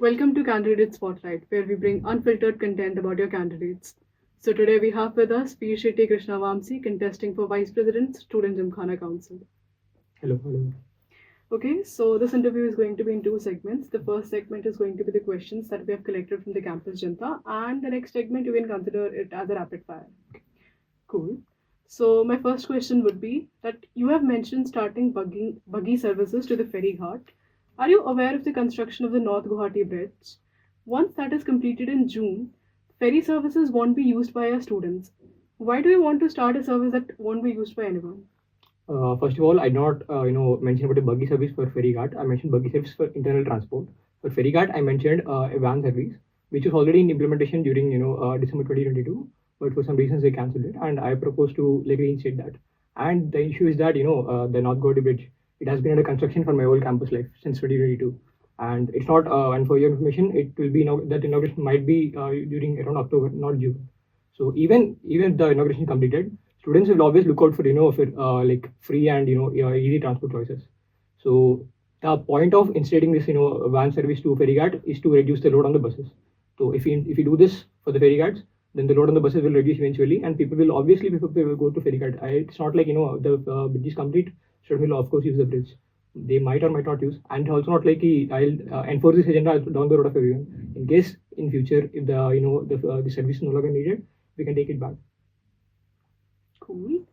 Welcome to Candidate Spotlight, where we bring unfiltered content about your candidates. So today we have with us Veerisetti Krishna Vamsi contesting for Vice President, Student Gymkhana Council. Hello. Okay, so this interview is going to be in two segments. The first segment is going to be the questions that we have collected from the campus Janta, and the next segment you can consider it as a rapid fire. Cool. So my first question would be that you have mentioned starting buggy services to the ferry ghat. Are you aware of the construction of the North Guwahati Bridge? Once that is completed in June, ferry services won't be used by our students. Why do you want to start a service that won't be used by anyone? First of all, I not mention about a buggy service for ferry guard. I mentioned buggy service for internal transport. For ferry guard, I mentioned a van service, which was already in implementation during December 2022, but for some reasons they cancelled it, and I propose to reinstate that. And the issue is that the North Goa Bridge, it has been under construction for my whole campus life since 2022, and it's not. And for your information, it will be that inauguration might be during around October, not June. So even if the inauguration completed, students will always look out for like free and easy transport choices. So the point of instating this van service to ferry guard is to reduce the load on the buses. So if you do this for the ferry guards, then the load on the buses will reduce eventually, and people will obviously will go to ferry guard. It's not like the bridge is complete. Students will of course use the bridge. They might or might not use, and also not like I'll enforce this agenda down the road of everyone. In case in future if the service is no longer needed, we can take it back. Cool.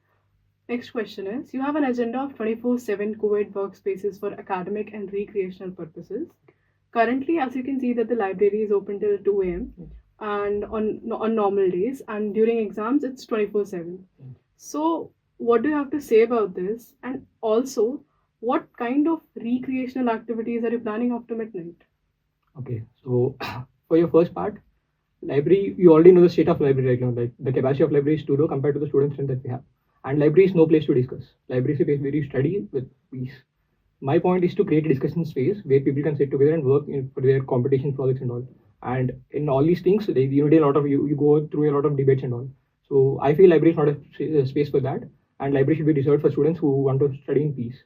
Next question is you have an agenda of 24/7 co-ed workspaces for academic and recreational purposes. Currently, as you can see, that the library is open till 2 a.m. and on normal days, and during exams it's 24/7. So, what do you have to say about this? And also, what kind of recreational activities are you planning after midnight? Okay, so for your first part, library, you already know the state of library right now. Like the capacity of library is too low compared to the student strength that we have, and library is no place to discuss. Library is a place where you study with peace. My point is to create a discussion space where people can sit together and work for their competition projects and all. And in all these things, you need a lot of you go through a lot of debates and all. So I feel library is not a space for that, and library should be reserved for students who want to study in peace.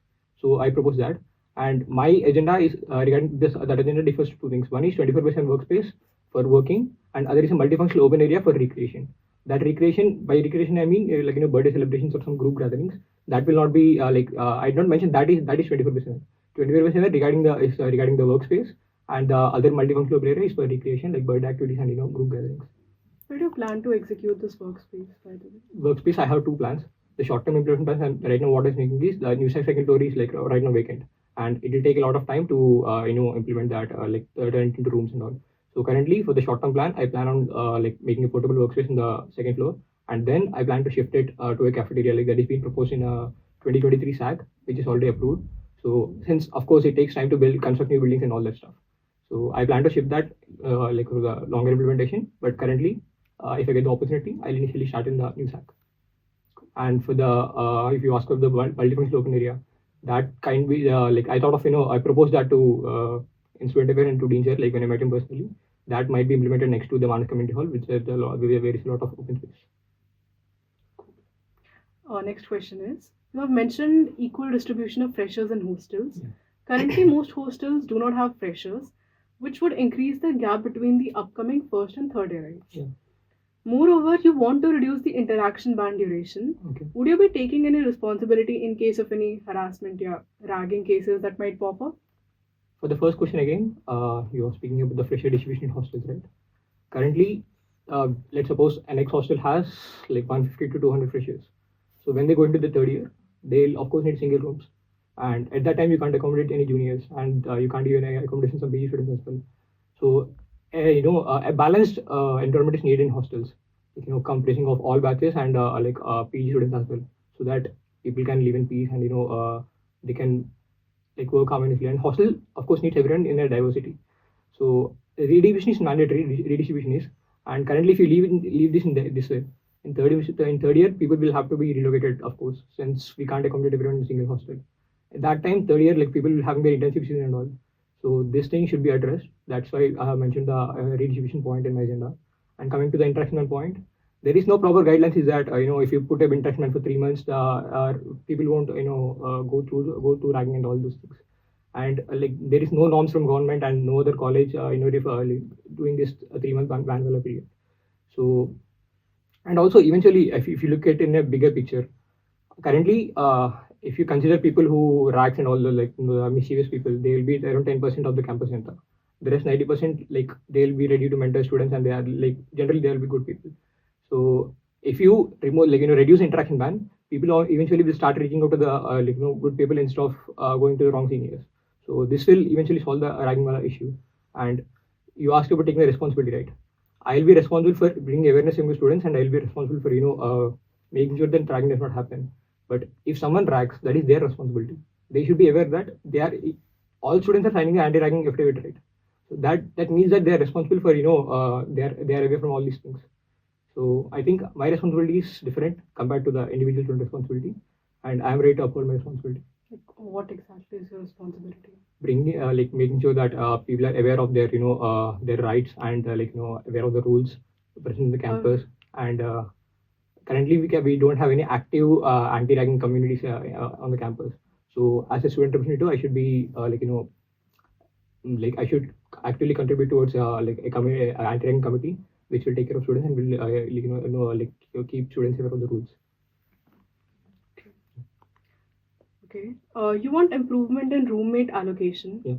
So I propose that. And my agenda is regarding this. That agenda differs to two things. One is 24/7 workspace for working, and other is a multifunctional open area for recreation. That recreation, by recreation I mean like birthday celebrations or some group gatherings. That will not be I did not mention that is 24/7. 24/7 regarding the workspace, and the other multifunctional open area is for recreation like birthday activities and group gatherings. Where do you plan to execute this workspace, by the way? Workspace, I have two plans. The short-term implementation plans, and right now what is making is the new second floor is like right now vacant, and it will take a lot of time to implement that turn it into rooms and all. So currently for the short-term plan, I plan on like making a portable workspace in the second floor, and then I plan to shift it to a cafeteria like that is being proposed in a 2023 SAC, which is already approved. So since of course it takes time to construct new buildings and all that stuff. So I plan to shift that like for the longer implementation, but currently if I get the opportunity, I'll initially start in the new SAC. And for the if you ask of the multifunctional open area, that kind we like I thought of I proposed that to in student affairs and to Dean Chair, like when I met him personally. That might be implemented next to the Manas Community Hall, which is where there is a lot of open space. Next question is you have mentioned equal distribution of freshers and hostels. Yeah. Currently, most hostels do not have freshers, which would increase the gap between the upcoming first and third year. Yeah. Moreover, you want to reduce the interaction ban duration. Okay. Would you be taking any responsibility in case of any harassment or ragging cases that might pop up? For the first question again, you are speaking about the fresher distribution in hostels, right? Currently, let's suppose an ex hostel has like 150 to 200 freshers. So when they go into the third year, they'll of course need single rooms, and at that time you can't accommodate any juniors, and you can't give any accommodation some PG students as well. So a balanced environment is needed in hostels, like, comprising of all batches and PG students as well, so that people can live in peace and they can like work harmoniously. And hostel of course needs everyone in a diversity. So redistribution is mandatory. Redistribution is, and currently if you leave this this way, in third year people will have to be relocated, of course, since we can't accommodate everyone in a single hostel. At that time, third year, like people will having their intensive season and all. So this thing should be addressed. That's why I have mentioned the redistribution point in my agenda. And coming to the interaction point, there is no proper guidelines. Is that if you put a interaction for 3 months, people won't go through ragging and all those things. and like there is no norms from government and no other college like, doing this 3 month ban period. So, and also eventually if you look at in a bigger picture, currently if you consider people who rags and all the like mischievous people, they will be around 10% of the campus center. The rest 90%, like they'll be ready to mentor students and they are like generally they'll be good people. So if you remove like reduce interaction ban, people are eventually will start reaching out to the like good people instead of going to the wrong seniors. So this will eventually solve the ragging issue. And you asked about taking the responsibility, right? I'll be responsible for bringing awareness among students, and I'll be responsible for making sure that ragging does not happen. But if someone rags, that is their responsibility. They should be aware that they are all students are signing the anti-ragging affidavit, right? So that means that they are responsible for they are away from all these things. So I think my responsibility is different compared to the individual student responsibility, and I am ready to uphold my responsibility. Like, what exactly is your responsibility? Bringing like making sure that people are aware of their their rights and aware of the rules present in the campus. And currently we don't have any active anti-ragging communities on the campus. So as a student representative, I should be like I should actively contribute towards like a committee, anti-ragging committee, which will take care of students and will keep students aware of the rules. Okay. You want improvement in roommate allocation. Yeah.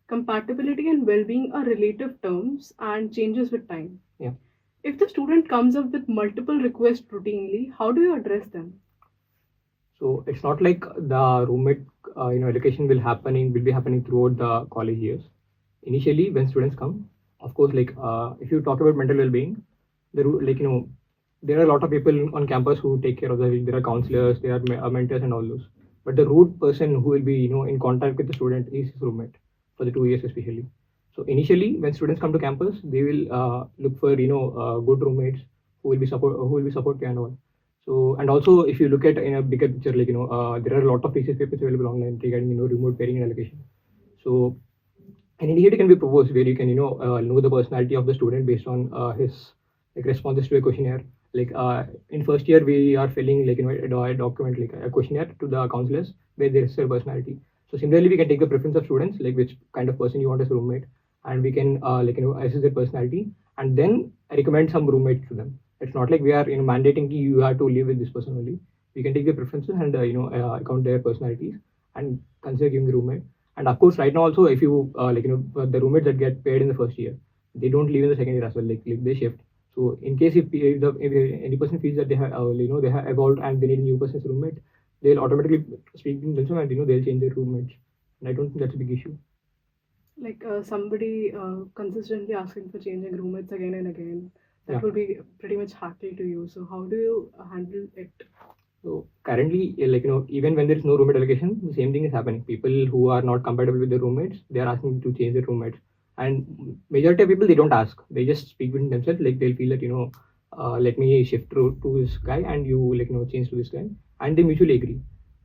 Compatibility and well-being are relative terms and changes with time. Yeah. If the student comes up with multiple requests routinely, how do you address them? So it's not like the roommate allocation will be happening throughout the college years. Initially, when students come, of course, like if you talk about mental well-being, there are a lot of people on campus who take care of that. There are counselors, there are mentors, and all those. But the root person who will be in contact with the student is his roommate for the 2 years especially. So initially, when students come to campus, they will look for good roommates who will be supportive and all. So, and also if you look at in a bigger picture, like there are a lot of thesis papers available online regarding remote pairing and allocation. So an initiative can be proposed where you can know the personality of the student based on his like responses to a questionnaire. Like in first year we are filling like a document like a questionnaire to the counselors where there is their personality. So similarly we can take the preference of students, like which kind of person you want as a roommate, and we can assess their personality and then recommend some roommates to them. It's not like we are mandating you have to live with this person only. We can take the preferences and account their personalities and consider giving the roommate. And of course, right now also, if you the roommates that get paid in the first year, they don't live in the second year as well. Like they shift. So in case if any person feels that they have they have evolved and they need a new person as a roommate, they'll automatically speak to themselves and they'll change their roommates. And I don't think that's a big issue. Like somebody consistently asking for changing roommates again and again, that Yeah. would be pretty much hacky to you. So how do you handle it? So currently, even when there is no roommate allocation, the same thing is happening. People who are not compatible with their roommates, they are asking to change their roommates. And majority of people, they don't ask. They just speak between themselves. Like they'll feel that let me shift to this guy, and you change to this guy, and they mutually agree.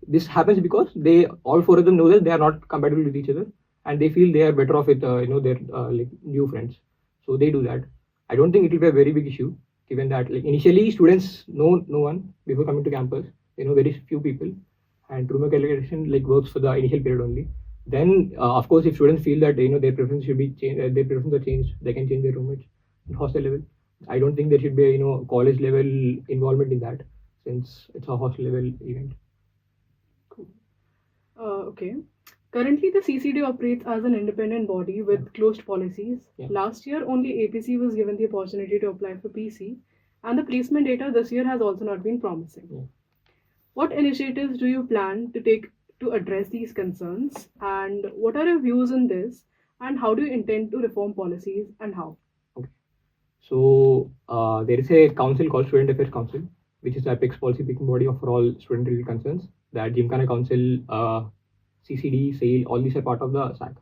This happens because they all four of them know that they are not compatible with each other, and they feel they are better off with their like new friends. So they do that. I don't think it will be a very big issue, given that like initially students know no one before coming to campus. They know very few people, and roommate allocation like works for the initial period only. Then of course, if students feel that their preference should be changed, their preference are changed, they can change their roommates at hostel level. I don't think there should be a college level involvement in that, since it's a hostel level event. Cool. Okay. Currently, the CCD operates as an independent body with closed policies. Yeah. Last year, only APC was given the opportunity to apply for PC, and the placement data this year has also not been promising. Yeah. What initiatives do you plan to take to address these concerns, and what are your views on this, and how do you intend to reform policies and how? So there is a council called Student Affairs Council, which is the apex policy making body for all student-related concerns. That Gymkhana Council, CCD, SAIL, all these are part of the SAC.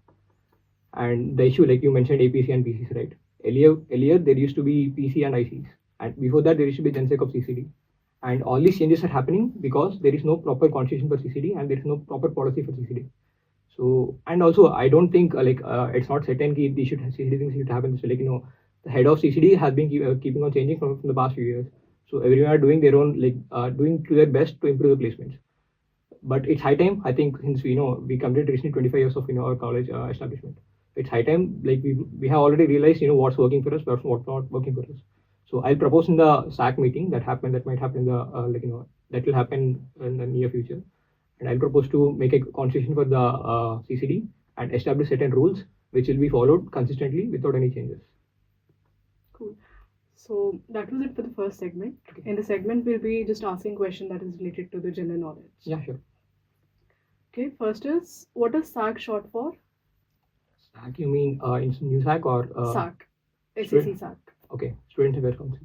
And the issue, like you mentioned, APC and PCs, right? Earlier there used to be PC and ICs, and before that there used to be GenSec of CCD. And all these changes are happening because there is no proper constitution for CCD and there is no proper policy for CCD. So, and also I don't think it's not certain that they should CCD things should happen. So the head of CCD has been keeping on changing from the past few years. So everyone are doing their own doing to their best to improve the placements. But it's high time, I think, since we completed recently 25 years of our college establishment. It's high time, like we have already realized what's working for us, what's not working for us. So I'll propose in the SAC meeting that might happen in the that will happen in the near future, and I'll propose to make a constitution for the CCD and establish certain rules which will be followed consistently without any changes. Cool. So that was it for the first segment. Okay. In the segment, we'll be just asking question that is related to the general knowledge. Yeah, sure. Okay, first is, what is SAC short for? SAC, you mean in new SAC or SAC. SEC student- SAC. Okay, Student Affairs Council.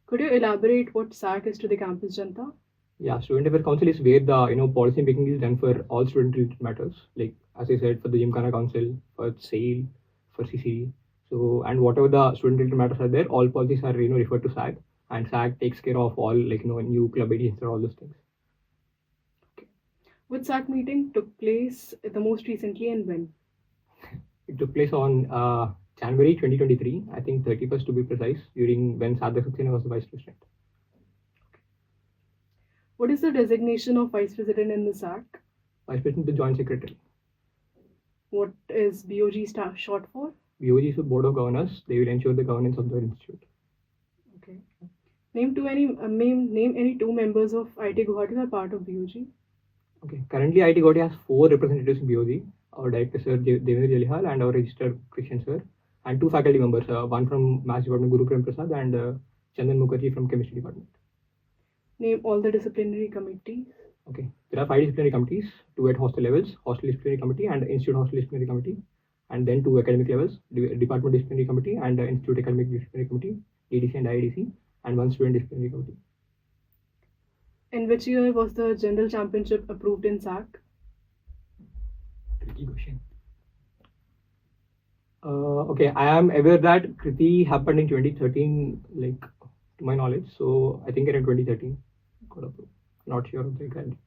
Could you elaborate what SAC is to the campus Janta? Yeah, Student Affairs Council is where the policy making is done for all student related matters. Like as I said, for the Gymkhana Council, for SAIL, for CCD. So and whatever the student related matters are there, all policies are referred to SAC, and SAC takes care of all new club editions and all those things. Which SAC meeting took place the most recently and when? It took place on January 2023, I think 31st to be precise, during when Sadhak Saxena was the vice president. What is the designation of vice president in the SAC? Vice president to joint secretary. What is BOG short for? BOG is the Board of Governors. They will ensure the governance of the institute. Okay. Name any two members of IT Guwahati who are part of BOG. Okay. Currently, IT Guwahati has 4 representatives in BOG. Our director, Sir Devendra Jalihal, and our registrar, Krishna, sir, and 2 faculty members, one from Maths Department, Guru Prem Prasad, and Chandan Mukherjee from Chemistry Department. Name all the disciplinary committees. Okay. There are 5 disciplinary committees, 2 at hostel levels, hostel disciplinary committee and institute hostel disciplinary committee, and then 2 academic levels, department disciplinary committee and institute academic disciplinary committee, DDC and IDC, and 1 student disciplinary committee. In which year was the general championship approved in SAC? Tricky question. Okay, I am aware that Kriti happened in 2013, like to my knowledge. So I think around 2013 got approved. Not sure of the exact date.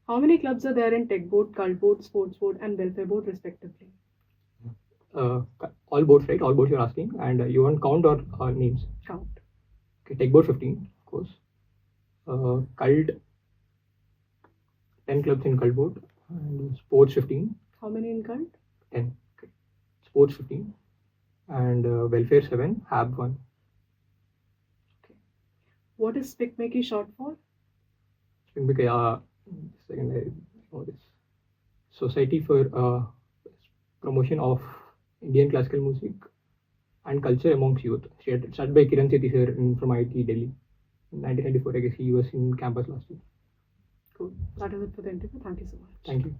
How many clubs are there in Tech Board, Cult Board, Sports Board, and Welfare Board, respectively? All boards, right? All boards you're asking, and you want count or names? Count. Okay, Tech Board 15, of course. Cult 10 clubs in Cult Board, and Sports 15. How many in Cult? 10. Okay. Sports 15, and Welfare 7, HAB 1. What is SPICMAKI short for? Because second I know this. Society for Promotion of Indian Classical Music and Culture Amongst Youth. Started by Kiran Sethi sir from IIT Delhi in 1994. I guess he was in campus last year. Cool. That is it for the interview. Thank you so much. Thank you.